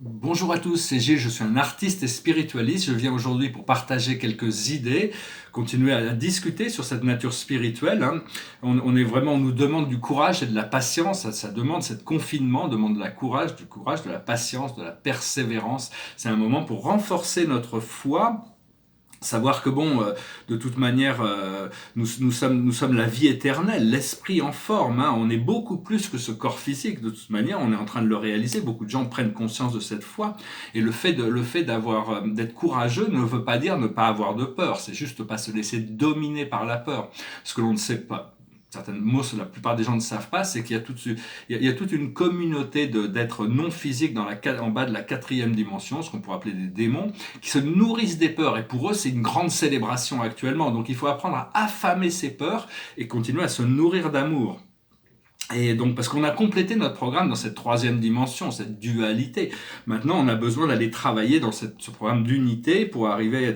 Bonjour à tous, c'est Gilles, je suis un artiste et spiritualiste. Je viens aujourd'hui pour partager quelques idées, continuer à discuter sur cette nature spirituelle. On nous demande du courage et de la patience. Ça demande, cette confinement demande de la courage, du courage, de la patience, de la persévérance. C'est un moment pour renforcer notre foi. Savoir que de toute manière, nous sommes la vie éternelle, l'esprit en forme. On est beaucoup plus que ce corps physique. De toute manière, on est en train de le réaliser. Beaucoup de gens prennent conscience de cette foi. Et le fait d'être courageux ne veut pas dire ne pas avoir de peur. C'est juste pas se laisser dominer par la peur. Ce que l'on ne sait pas. Certaines mots, la plupart des gens ne savent pas, c'est qu'il y a il y a toute une communauté d'êtres non physiques en bas de la quatrième dimension, ce qu'on pourrait appeler des démons, qui se nourrissent des peurs. Et pour eux, c'est une grande célébration actuellement. Donc il faut apprendre à affamer ces peurs et continuer à se nourrir d'amour. Et donc, parce qu'on a complété notre programme dans cette troisième dimension, cette dualité. Maintenant, on a besoin d'aller travailler dans ce programme d'unité pour arriver à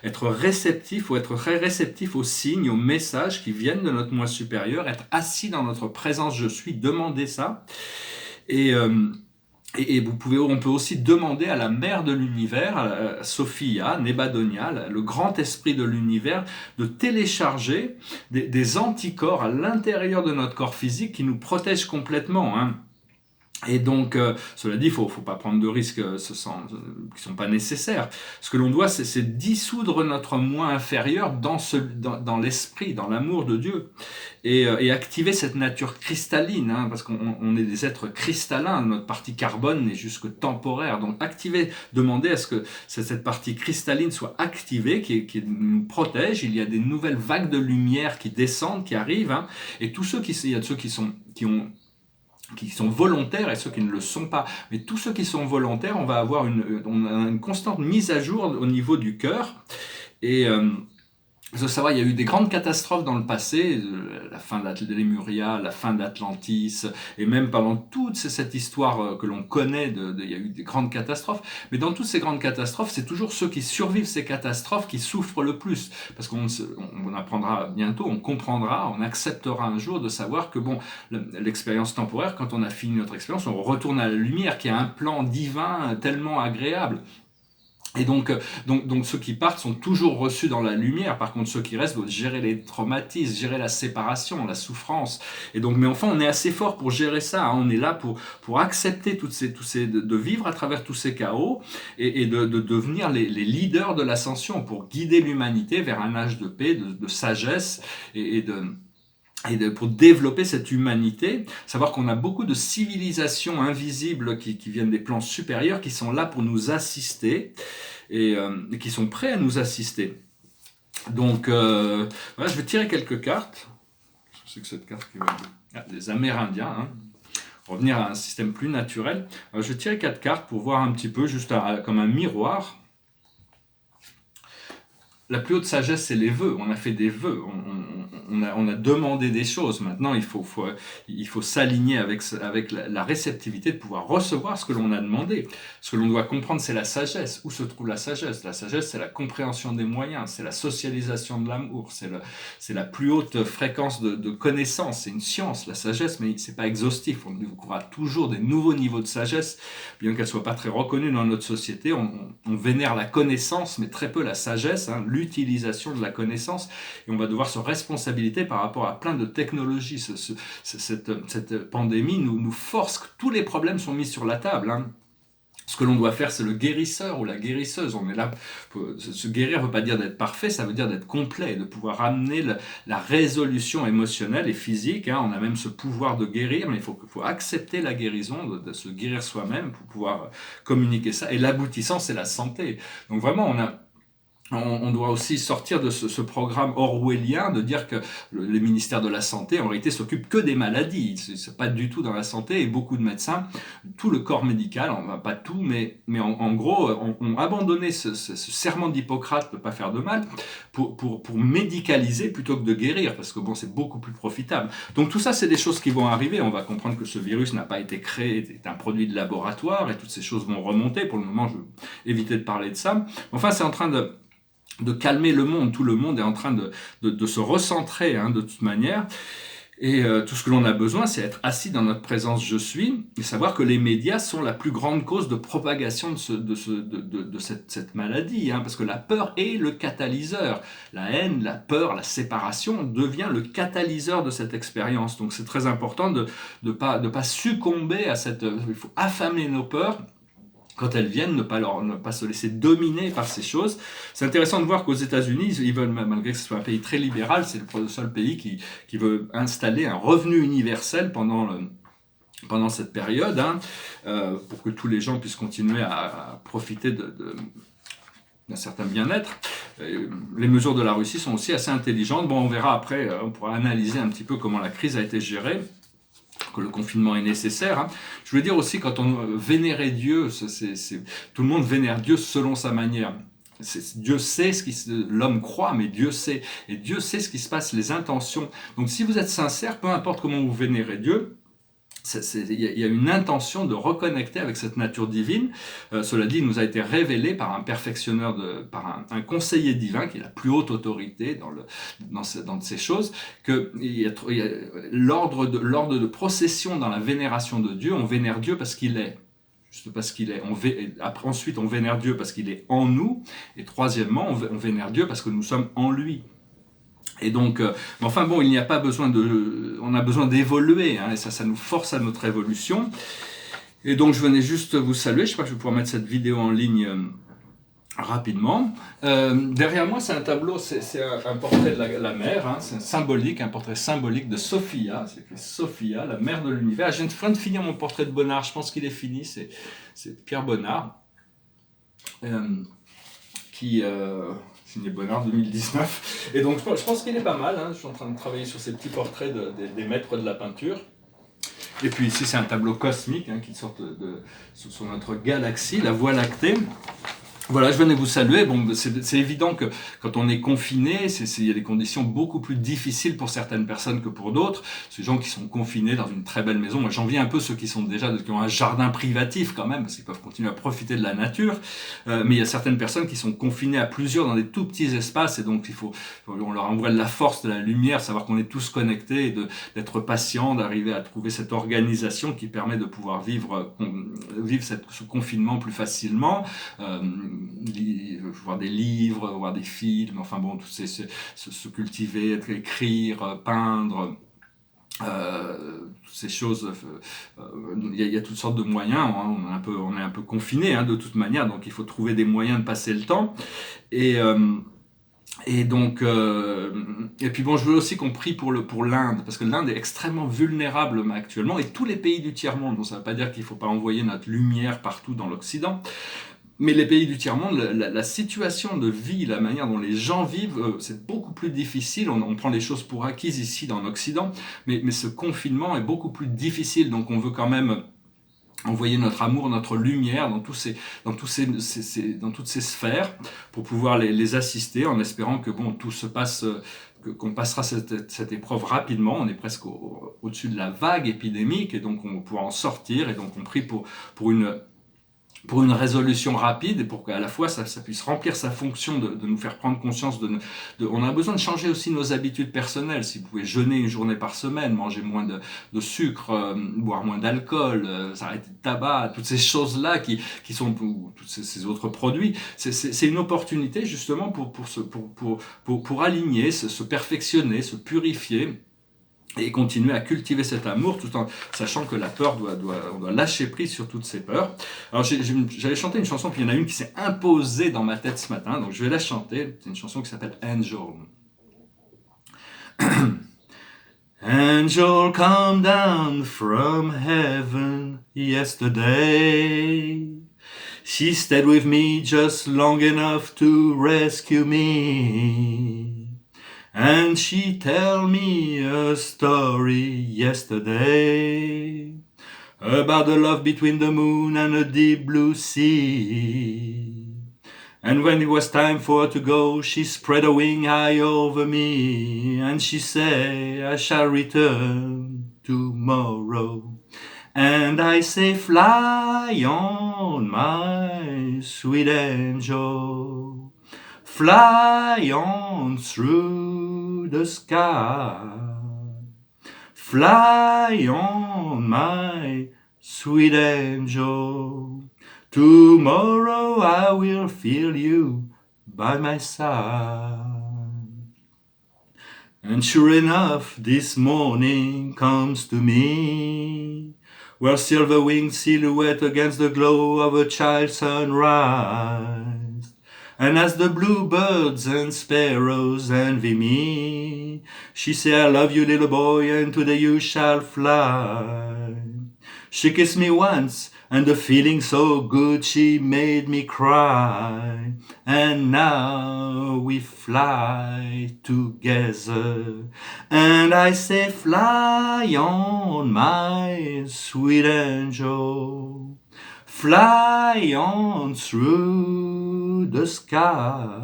être réceptif ou être très réceptif aux signes, aux messages qui viennent de notre moi supérieur, être assis dans notre présence je suis, demander ça. Et, euh, on peut aussi demander à la mère de l'univers, à Sophia, Nebadonia, le grand esprit de l'univers, de télécharger des anticorps à l'intérieur de notre corps physique qui nous protègent complètement. Et donc, cela dit, faut pas prendre de risques qui sont pas nécessaires. Ce que l'on doit, c'est dissoudre notre moi inférieur dans l'esprit, dans l'amour de Dieu, et activer cette nature cristalline, parce qu'on est des êtres cristallins. Notre partie carbone n'est juste que temporaire. Donc, demander à ce que cette partie cristalline soit activée, qui nous protège. Il y a des nouvelles vagues de lumière qui descendent, qui arrivent, et il y a ceux qui sont volontaires et ceux qui ne le sont pas. Mais tous ceux qui sont volontaires, on a une constante mise à jour au niveau du cœur. Et il faut savoir, il y a eu des grandes catastrophes dans le passé, la fin de Lémuria, la fin d'Atlantis, et même pendant toute cette histoire que l'on connaît, il y a eu des grandes catastrophes. Mais dans toutes ces grandes catastrophes, c'est toujours ceux qui survivent ces catastrophes qui souffrent le plus. Parce on apprendra bientôt, on comprendra, on acceptera un jour de savoir que l'expérience temporaire, quand on a fini notre expérience, on retourne à la lumière, qui a un plan divin tellement agréable. Et donc ceux qui partent sont toujours reçus dans la lumière. Par contre, ceux qui restent doivent gérer les traumatismes, gérer la séparation, la souffrance. Et donc, mais enfin, on est assez fort pour gérer ça. On est là pour accepter de vivre à travers tous ces chaos et de devenir les leaders de l'ascension pour guider l'humanité vers un âge de paix, de sagesse pour développer cette humanité, savoir qu'on a beaucoup de civilisations invisibles qui viennent des plans supérieurs, qui sont là pour nous assister et qui sont prêts à nous assister. Donc, voilà, je vais tirer quelques cartes. Je sais que cette carte qui va des Amérindiens. Revenir à un système plus naturel. Je vais tirer 4 cartes pour voir un petit peu, juste comme un miroir. La plus haute sagesse, c'est les vœux. On a fait des vœux. On a demandé des choses. Maintenant, il faut s'aligner avec la réceptivité de pouvoir recevoir ce que l'on a demandé. Ce que l'on doit comprendre, c'est la sagesse. Où se trouve la sagesse? La sagesse, c'est la compréhension des moyens, c'est la socialisation de l'amour, c'est la plus haute fréquence de connaissance. C'est une science, la sagesse, mais c'est pas exhaustif. On découvrira toujours des nouveaux niveaux de sagesse, bien qu'elle soit pas très reconnue dans notre société. On vénère la connaissance, mais très peu la sagesse, l'utilisation de la connaissance, et on va devoir se responsabiliser par rapport à plein de technologies. Cette pandémie nous force, que tous les problèmes sont mis sur la table. Ce que l'on doit faire, c'est le guérisseur ou la guérisseuse. On est là. Se guérir ne veut pas dire d'être parfait, ça veut dire d'être complet, de pouvoir amener la résolution émotionnelle et physique. On a même ce pouvoir de guérir, mais il faut accepter la guérison, de se guérir soi-même pour pouvoir communiquer ça. Et l'aboutissant, c'est la santé. Donc vraiment, on doit aussi sortir de ce programme orwellien de dire que les ministères de la Santé, en réalité, s'occupent que des maladies. C'est pas du tout dans la santé, et beaucoup de médecins, tout le corps médical, pas tout, mais en gros, ont abandonné ce serment d'Hippocrate de ne pas faire de mal pour médicaliser plutôt que de guérir, parce que c'est beaucoup plus profitable. Donc tout ça, c'est des choses qui vont arriver. On va comprendre que ce virus n'a pas été créé, c'est un produit de laboratoire, et toutes ces choses vont remonter. Pour le moment, je vais éviter de parler de ça. Enfin, c'est en train de calmer le monde. Tout le monde est en train de se recentrer, de toute manière. Et tout ce que l'on a besoin, c'est être assis dans notre présence je suis, et savoir que les médias sont la plus grande cause de propagation de cette maladie, hein, parce que la peur est le catalyseur. La haine, la peur, la séparation devient le catalyseur de cette expérience. Donc c'est très important de pas succomber à cette... Il faut affamer nos peurs. Quand elles viennent, ne pas se laisser dominer par ces choses. C'est intéressant de voir qu'aux États-Unis, ils veulent, malgré que ce soit un pays très libéral, c'est le seul pays qui veut installer un revenu universel pendant cette période, hein, pour que tous les gens puissent continuer à profiter d'un certain bien-être. Les mesures de la Russie sont aussi assez intelligentes. Bon, on verra après, on pourra analyser un petit peu comment la crise a été gérée, que le confinement est nécessaire. Hein. Je veux dire aussi, quand on vénérait Dieu, tout le monde vénère Dieu selon sa manière. Dieu sait l'homme croit, mais Dieu sait. Et Dieu sait ce qui se passe, les intentions. Donc si vous êtes sincère, peu importe comment vous vénérez Dieu, il y a une intention de reconnecter avec cette nature divine. Cela dit, il nous a été révélé par un perfectionneur, par un conseiller divin, qui est la plus haute autorité dans ces choses, que l'ordre de procession dans la vénération de Dieu. On vénère Dieu parce qu'il est. Juste parce qu'il est. Ensuite, on vénère Dieu parce qu'il est en nous. Et troisièmement, on vénère Dieu parce que nous sommes en lui. Et donc, enfin bon, il n'y a pas besoin on a besoin d'évoluer, hein, et ça nous force à notre évolution. Et donc, je venais juste vous saluer. Je crois que je vais pouvoir mettre cette vidéo en ligne rapidement. Derrière moi, c'est un tableau, c'est un portrait de la mère, hein, c'est un portrait symbolique de Sophia. C'est écrit Sophia, la mère de l'univers. Je viens de finir mon portrait de Bonnard. Je pense qu'il est fini. C'est Pierre Bonnard, qui signé Bonnard 2019. Et donc je pense qu'il est pas mal, hein. Je suis en train de travailler sur ces petits portraits des maîtres de la peinture. Et puis ici c'est un tableau cosmique, hein, qui sort sur notre galaxie, la Voie lactée. Voilà, je venais vous saluer. Bon, c'est évident que quand on est confiné, il y a des conditions beaucoup plus difficiles pour certaines personnes que pour d'autres. Ces gens qui sont confinés dans une très belle maison, moi j'envie un peu ceux qui ont un jardin privatif quand même, parce qu'ils peuvent continuer à profiter de la nature. Mais il y a certaines personnes qui sont confinées à plusieurs dans des tout petits espaces, et donc on leur envoie de la force, de la lumière, savoir qu'on est tous connectés, et d'être patient, d'arriver à trouver cette organisation qui permet de pouvoir vivre ce confinement plus facilement. Voir des livres, voir des films, enfin bon, se cultiver, écrire, peindre, toutes ces choses, il y a toutes sortes de moyens, hein, on est un peu confiné, hein, de toute manière, donc il faut trouver des moyens de passer le temps. Et donc, et puis bon, je veux aussi qu'on prie pour l'Inde, parce que l'Inde est extrêmement vulnérable actuellement, et tous les pays du tiers-monde. Bon, ça ne veut pas dire qu'il ne faut pas envoyer notre lumière partout dans l'Occident, mais les pays du tiers-monde, la situation de vie, la manière dont les gens vivent, c'est beaucoup plus difficile. On prend les choses pour acquises ici dans l'Occident, mais ce confinement est beaucoup plus difficile. Donc on veut quand même envoyer notre amour, notre lumière dans toutes ces sphères pour pouvoir les assister, en espérant que bon, tout se passe, qu'on passera cette épreuve rapidement. On est presque au-dessus de la vague épidémique, et donc on va pouvoir en sortir. Et donc on prie pour une résolution rapide, et pour qu'à la fois ça puisse remplir sa fonction de nous faire prendre conscience on a besoin de changer aussi nos habitudes personnelles. Si vous pouvez jeûner une journée par semaine, manger moins de sucre, boire moins d'alcool, s'arrêter de tabac, toutes ces choses-là qui sont tous ces autres produits, c'est une opportunité justement pour aligner, se perfectionner, se purifier, et continuer à cultiver cet amour, tout en sachant que la peur on doit lâcher prise sur toutes ces peurs. Alors j'allais chanter une chanson, puis il y en a une qui s'est imposée dans ma tête ce matin, donc je vais la chanter. C'est une chanson qui s'appelle Angel. Angel come down from heaven yesterday. She stayed with me just long enough to rescue me. And she tell me a story yesterday about the love between the moon and a deep blue sea. And when it was time for her to go, she spread a wing high over me, and she said, I shall return tomorrow. And I say, fly on, my sweet angel. Fly on through the sky. Fly on, my sweet angel. Tomorrow I will feel you by my side. And sure enough, this morning comes to me, where silver-winged silhouette against the glow of a child's sunrise. And as the bluebirds and sparrows envy me, she say, I love you, little boy, and today you shall fly. She kissed me once, and the feeling so good she made me cry. And now we fly together, and I say, fly on, my sweet angel. Fly on through the sky.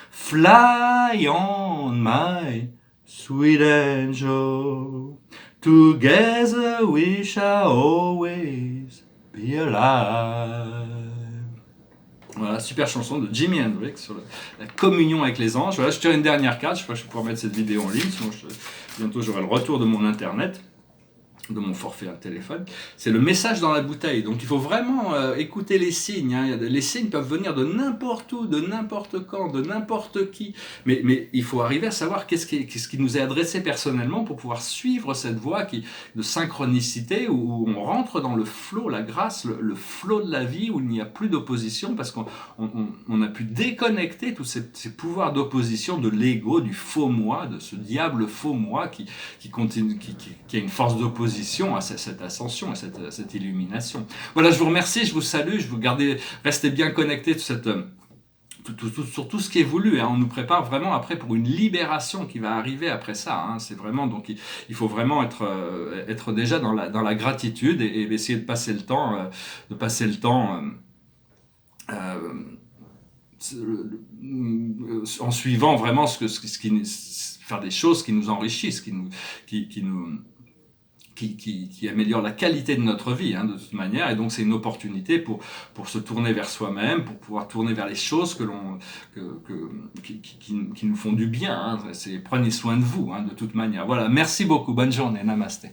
Fly on, my sweet angel. Together we shall always be alive. Voilà, super chanson de Jimi Hendrix sur la communion avec les anges. Voilà, je tire une dernière carte, je sais pas si je vais pouvoir mettre cette vidéo en ligne, sinon bientôt j'aurai le retour de mon internet, de mon forfait à téléphone. C'est le message dans la bouteille. Donc il faut vraiment écouter les signes. Hein. Les signes peuvent venir de n'importe où, de n'importe quand, de n'importe qui. Mais il faut arriver à savoir qu'est-ce qui nous est adressé personnellement pour pouvoir suivre cette voie de synchronicité où on rentre dans le flot, la grâce, le flot de la vie, où il n'y a plus d'opposition parce qu'on a pu déconnecter tous ces pouvoirs d'opposition de l'ego, du faux moi, de ce diable faux moi qui a une force d'opposition à cette ascension, à cette illumination. Voilà, je vous remercie, je vous salue, restez bien connectés sur tout ce qui est voulu. Hein. On nous prépare vraiment après pour une libération qui va arriver après ça. Hein. C'est vraiment, donc il faut vraiment être déjà dans la gratitude et essayer de passer le temps, en suivant vraiment faire des choses qui nous enrichissent, qui améliore la qualité de notre vie, hein, de toute manière. Et donc c'est une opportunité pour se tourner vers soi-même, pour pouvoir tourner vers les choses qui nous font du bien. Hein. Prenez soin de vous, hein, de toute manière. Voilà, merci beaucoup, bonne journée, namasté.